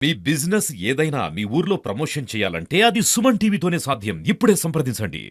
మీ business ఏదైనా మీ ఊర్లో promotion చేయాలంటే అది సుమన్ టీవీతోనే సాధ్యం. ఇప్పుడే సంప్రదించండి.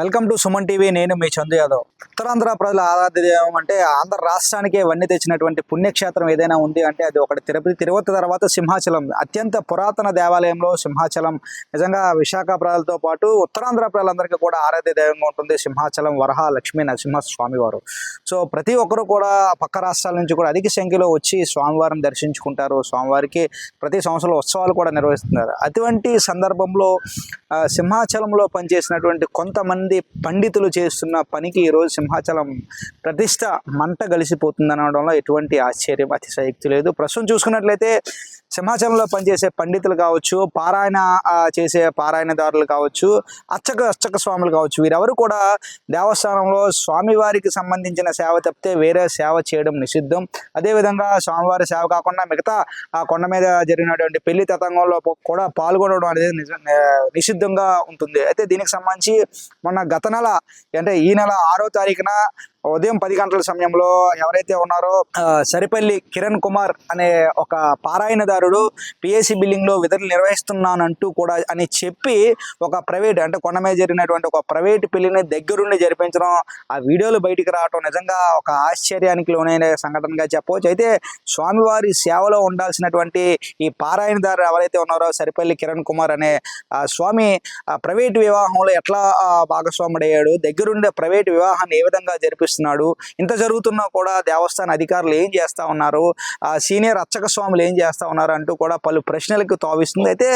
Welcome to Suman TV. నేను మీ చందు యాదవ్. ఉత్తరాంధ్ర ప్రజల ఆరాధ్య దైవం అంటే ఆంధ్ర రాష్ట్రానికే వన్నీ తెచ్చినటువంటి పుణ్యక్షేత్రం ఏదైనా ఉంది అంటే అది ఒకటి తిరుపతి. తిరుపతి తర్వాత సింహాచలం, అత్యంత పురాతన దేవాలయంలో సింహాచలం. నిజంగా విశాఖ ప్రజలతో పాటు ఉత్తరాంధ్ర ప్రజలందరికీ కూడా ఆరాధ్య దైవంగా ఉంటుంది సింహాచలం వరహ లక్ష్మీ నరసింహ స్వామివారు. సో ప్రతి ఒక్కరు కూడా పక్క రాష్ట్రాల నుంచి కూడా అధిక సంఖ్యలో వచ్చి స్వామివారిని దర్శించుకుంటారు. స్వామివారికి ప్రతి సంవత్సరం ఉత్సవాలు కూడా నిర్వహిస్తున్నారు. అటువంటి సందర్భంలో సింహాచలంలో పనిచేసినటువంటి కొంతమంది పండితులు చేస్తున్న పనికి ఈరోజు సింహాచలం ప్రతిష్ట మంట గలిసిపోతుంది అనడంలో ఎటువంటి ఆశ్చర్యం, అతిశయోక్తి లేదు. ప్రస్తుతం చూసుకున్నట్లయితే సింహాచలంలో పనిచేసే పండితులు కావచ్చు, పారాయణ చేసే పారాయణదారులు కావచ్చు, అర్చక స్వాములు కావచ్చు, వీరెవరు కూడా దేవస్థానంలో స్వామివారికి సంబంధించిన సేవ తప్పితే వేరే సేవ చేయడం నిషిద్ధం. అదేవిధంగా స్వామివారి సేవ కాకుండా మిగతా ఆ కొండ మీద జరిగినటువంటి పెళ్లి తతంగంలో కూడా పాల్గొనడం అనేది నిషిద్ధంగా ఉంటుంది. అయితే దీనికి సంబంధించి మొన్న గత నెల అంటే ఈ నెల 6వ తారీఖున ఉదయం 10 గంటల సమయంలో ఎవరైతే ఉన్నారో సరిపల్లి కిరణ్ కుమార్ అనే ఒక పారాయణదారుడు పిఎస్సి బిల్డింగ్ లో విధులు నిర్వహిస్తున్నానంటూ కూడా అని చెప్పి ఒక ప్రైవేట్ అంటే కొండ మీద జరిగినటువంటి ఒక ప్రైవేట్ పెళ్లిని దగ్గరుండి జరిపించడం, ఆ వీడియోలు బయటికి రావడం నిజంగా ఒక ఆశ్చర్యానికి లోనైన సంఘటనగా చెప్పవచ్చు. అయితే స్వామివారి సేవలో ఉండాల్సినటువంటి ఈ పారాయణదారు ఎవరైతే ఉన్నారో సరిపల్లి కిరణ్ కుమార్ అనే స్వామి ప్రైవేట్ వివాహంలో ఎట్లా భాగస్వాముడయ్యాడు, దగ్గరుండే ప్రైవేట్ వివాహాన్ని ఏ విధంగా జరిపిస్తున్నాడు, ఇంత జరుగుతున్నా కూడా దేవస్థాన అధికారులు ఏం చేస్తా ఉన్నారు, సీనియర్ అర్చక స్వాములు ఏం చేస్తా ఉన్నారు అంటూ కూడా పలు ప్రశ్నలకు తావిస్తుంది. అయితే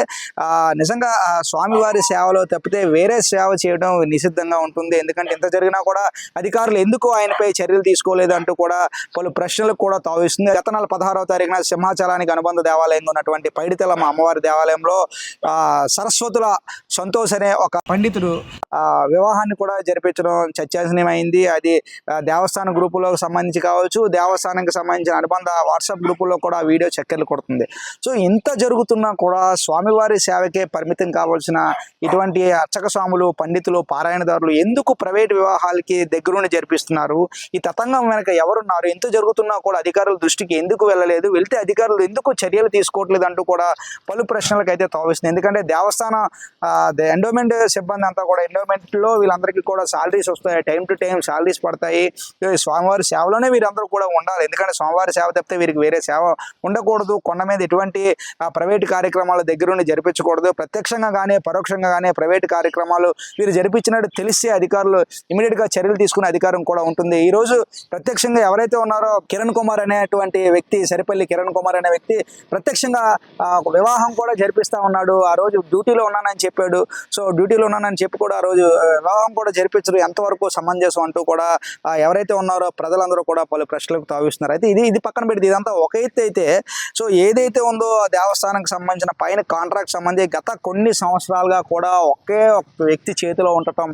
నిజంగా స్వామివారి సేవలో తప్పితే వేరే సేవ చేయడం నిషిద్ధంగా ఉంటుంది. ఎందుకంటే ఇంత జరిగినా కూడా అధికారులు ఎందుకు ఆయనపై చర్యలు తీసుకోలేదు అంటూ కూడా పలు ప్రశ్నలకు కూడా తావిస్తుంది. గత నెల 16వ తారీఖున సింహాచలానికి అనుబంధ దేవాలయంగా ఉన్నటువంటి పైడితెల్లమ్మ అమ్మవారి దేవాలయంలో సరస్వతుల సంతోష్ అనే ఒక పండితుడు వివాహాన్ని కూడా జరిపించడం చర్చాంశనీయమైంది. అది దేవస్థాన గ్రూపులకు సంబంధించి కావచ్చు, దేవస్థానానికి సంబంధించిన అనుబంధ వాట్సాప్ గ్రూపుల్లో కూడా ఆ వీడియో చక్కర్లు కొడుతుంది. సో ఇంత జరుగుతున్నా కూడా స్వామివారి సేవకే పరిమితం కావాల్సిన ఇటువంటి అర్చక స్వాములు, పండితులు, పారాయణదారులు ఎందుకు ప్రైవేట్ వివాహాలకి దగ్గరుండి జరిపిస్తున్నారు, ఈ తతంగం వెనక ఎవరున్నారు, ఎంత జరుగుతున్నా కూడా అధికారుల దృష్టికి ఎందుకు వెళ్ళలేదు, వెళ్తే అధికారులు ఎందుకు చర్యలు తీసుకోవట్లేదు అంటూ కూడా పలు ప్రశ్నలకు అయితే తావిస్తుంది. ఎందుకంటే దేవస్థాన ఎండోమెంట్ సిబ్బంది అంతా కూడా ఎండోమెంట్లో వీళ్ళందరికీ కూడా శాలరీస్ వస్తాయి, టైం టు టైం శాలరీస్ పడతాయి. స్వామివారి సేవలోనే వీరందరూ కూడా ఉండాలి. ఎందుకంటే స్వామివారి సేవ తప్పితే వీరికి వేరే సేవ ఉండకూడదు. కొండ మీద ఎటువంటి ప్రైవేట్ కార్యక్రమాలు దగ్గరుండి జరిపించకూడదు. ప్రత్యక్షంగా కానీ పరోక్షంగా కానీ ప్రైవేట్ కార్యక్రమాలు వీరు జరిపించినట్టు తెలిస్తే అధికారులు ఇమీడియట్ గా చర్యలు తీసుకునే అధికారం కూడా ఉంటుంది. ఈ రోజు ప్రత్యక్షంగా ఎవరైతే ఉన్నారో కిరణ్ కుమార్ అనేటువంటి వ్యక్తి, సరిపల్లి కిరణ్ కుమార్ అనే వ్యక్తి ప్రత్యక్షంగా వివాహం కూడా జరిపిస్తా ఉన్నాడు. ఆ రోజు డ్యూటీలో ఉన్నానని చెప్పాడు. సో డ్యూటీలో ఉన్నానని చెప్పి కూడా ఆ రోజు వివాహం కూడా జరిపించడం ఎంతవరకు సమంజసం అంటూ కూడా ఎవరైతే ఉన్నారో ప్రజలందరూ కూడా పలు ప్రశ్నలకు తావిస్తున్నారు. అయితే ఇది పక్కన పెడితే ఇదంతా ఒక ఎత్తు అయితే, సో ఏదైతే ఉందో దేవస్థానానికి సంబంధించిన పైన కాంట్రాక్ట్ సంబంధించి గత కొన్ని సంవత్సరాలుగా కూడా ఒకే ఒక వ్యక్తి చేతిలో ఉండటం,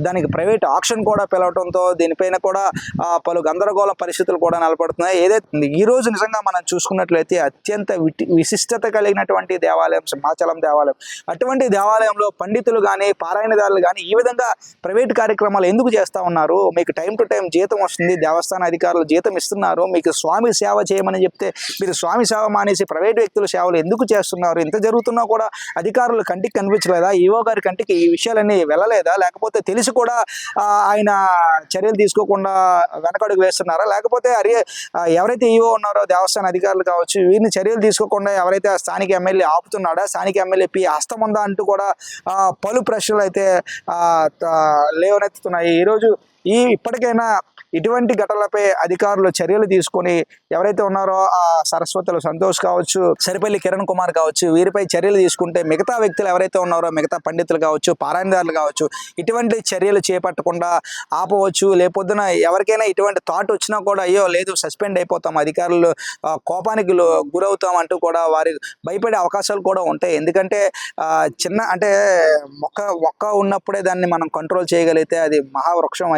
దానికి ప్రైవేట్ ఆక్షన్ కూడా పిలవడంతో దీనిపైన కూడా పలు గందరగోళ పరిస్థితులు కూడా నెలకొడుతున్నాయి. ఏదైతే ఈ రోజు నిజంగా మనం చూసుకున్నట్లయితే అత్యంత విశిష్టత కలిగినటువంటి దేవాలయం సింహాచలం దేవాలయం. అటువంటి దేవాలయంలో పండితులు కానీ పారాయణదారులు కానీ ఈ విధంగా ప్రైవేట్ కార్యక్రమాలు ఎందుకు చేస్తూ ఉన్నారు? మీకు టైం టు టైం జీతం వస్తుంది, దేవస్థాన అధికారులు జీతం ఇస్తున్నారు, మీకు స్వామి సేవ చేయమని చెప్తే మీరు స్వామి సేవ మానేసి ప్రైవేట్ వ్యక్తుల సేవలు ఎందుకు చేస్తున్నారు? ఇంత జరుగుతున్నా కూడా అధికారులు కంటికి కనిపించలేదా? ఈవో గారి కంటికి ఈ విషయాలన్నీ వెళ్ళలేదా? లేకపోతే తెలిసి కూడా ఆయన చర్యలు తీసుకోకుండా వెనకడుగు వేస్తున్నారా? లేకపోతే ఎవరైతే ఈవో ఉన్నారో దేవస్థాన అధికారులు కావచ్చు, వీరిని చర్యలు తీసుకోకుండా ఎవరైతే స్థానిక ఎమ్మెల్యే ఆపుతున్నాడా, స్థానిక ఎమ్మెల్యే హస్తం ఉందా అంటూ కూడా పలు ప్రశ్నలు అయితే లేవనెత్తుతున్నాయి. ఈరోజు ఇప్పటికైనా ఇటువంటి ఘటనలపై అధికారులు చర్యలు తీసుకొని ఎవరైతే ఉన్నారో ఆ సరస్వతులు సంతోష్ కావచ్చు, సరిపల్లి కిరణ్ కుమార్ కావచ్చు, వీరిపై చర్యలు తీసుకుంటే మిగతా వ్యక్తులు ఎవరైతే ఉన్నారో మిగతా పండితులు కావచ్చు, పారాయణదారులు కావచ్చు, ఇటువంటి చర్యలు చేపట్టకుండా ఆపవచ్చు. లేపొద్దున ఎవరికైనా ఇటువంటి థాట్ వచ్చినా కూడా అయ్యో లేదు సస్పెండ్ అయిపోతాం, అధికారులు కోపానికి గురవుతాం అంటూ కూడా వారి భయపడే అవకాశాలు కూడా ఉంటాయి. ఎందుకంటే చిన్న అంటే మొక్క ఉన్నప్పుడే దాన్ని మనం కంట్రోల్ చేయగలిగితే అది మహావృక్షం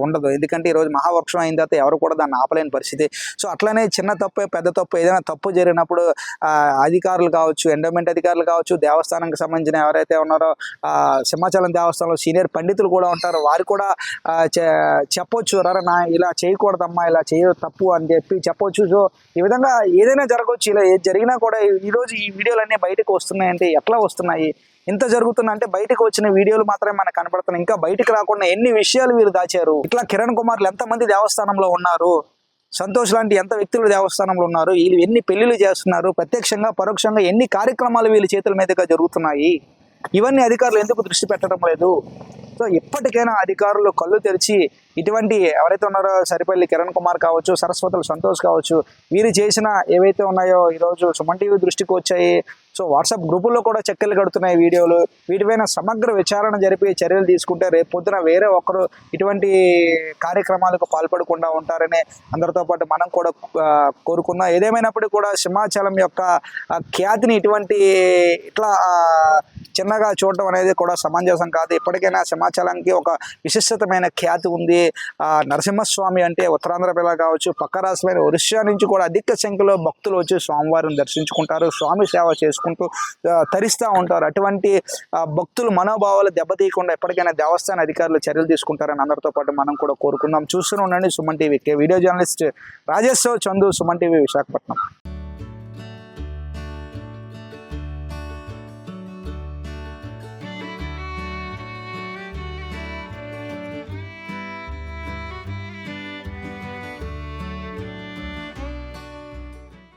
ఉండదు. ఎందుకంటే ఈరోజు మహావృక్షం అయిన తర్వాత ఎవరు కూడా దాన్ని ఆపలేని పరిస్థితి. సో అట్లనే చిన్న తప్పు పెద్ద తప్పు ఏదైనా తప్పు జరిగినప్పుడు అధికారులు కావచ్చు, ఎండోమెంట్ అధికారులు కావచ్చు, దేవస్థానానికి సంబంధించిన ఎవరైతే ఉన్నారో సింహాచలం దేవస్థానంలో సీనియర్ పండితులు కూడా ఉంటారు, వారు కూడా చెప్పొచ్చు, రా నా ఇలా చేయకూడదమ్మా, ఇలా చేయ తప్పు అని చెప్పి చెప్పొచ్చు. సో ఈ విధంగా ఏదైనా జరగవచ్చు. ఇలా ఏది జరిగినా కూడా ఈరోజు ఈ వీడియోలన్నీ బయటకు వస్తున్నాయంటే ఎట్లా వస్తున్నాయి? ఇంత జరుగుతున్నా అంటే బయటకు వచ్చిన వీడియోలు మాత్రమే మనకు కనపడుతున్నాయి. ఇంకా బయటకు రాకుండా ఎన్ని విషయాలు వీరు దాచారు. ఇట్లా కిరణ్ కుమార్లు ఎంతమంది దేవస్థానంలో ఉన్నారు, సంతోష్ లాంటి ఎంత వ్యక్తులు దేవస్థానంలో ఉన్నారు, వీళ్ళు ఎన్ని పెళ్లిళ్ళు చేస్తున్నారు, ప్రత్యక్షంగా పరోక్షంగా ఎన్ని కార్యక్రమాలు వీళ్ళ చేతుల మీదుగా జరుగుతున్నాయి, ఇవన్నీ అధికారులు ఎందుకు దృష్టి పెట్టడం లేదు? సో ఇప్పటికైనా అధికారులు కళ్ళు తెరిచి ఇటువంటి ఎవరైతే ఉన్నారో సరిపల్లి కిరణ్ కుమార్ కావచ్చు, సరస్వతులు సంతోష్ కావచ్చు, వీరు చేసిన ఏవైతే ఉన్నాయో ఈరోజు సుమన్ టీవీ దృష్టికి వచ్చాయి. సో వాట్సాప్ గ్రూపుల్లో కూడా చెక్కలు కడుతున్నాయి వీడియోలు. వీటిపైన సమగ్ర విచారణ జరిపి చర్యలు తీసుకుంటే రేపు పొద్దున వేరే ఒకరు ఇటువంటి కార్యక్రమాలకు పాల్పడకుండా ఉంటారని అందరితో పాటు మనం కూడా కోరుకుందాం. ఏదేమైనప్పటికీ కూడా సింహాచలం యొక్క ఖ్యాతిని ఇట్లా చిన్నగా చూడటం అనేది కూడా సమంజసం కాదు. ఇప్పటికైనా సింహాచలంకి ఒక విశిష్టమైన ఖ్యాతి ఉంది. నరసింహస్వామి అంటే ఉత్తరాంధ్ర పిల్ల కావచ్చు, పక్క రాష్ట్రమైన ఒరిస్సా నుంచి కూడా అధిక సంఖ్యలో భక్తులు వచ్చి స్వామివారిని దర్శించుకుంటారు, స్వామి సేవ చేసుకుంటూ తరిస్తూ ఉంటారు. అటువంటి భక్తులు మనోభావాలు దెబ్బతీయకుండా ఎప్పటికైనా దేవస్థాన అధికారులు చర్యలు తీసుకుంటారని అందరితో పాటు మనం కూడా కోరుకుందాం. చూస్తూనే ఉండండి Suman TV. Video journalist Rajeshwar Chandu, Suman TV, Visakhapatnam.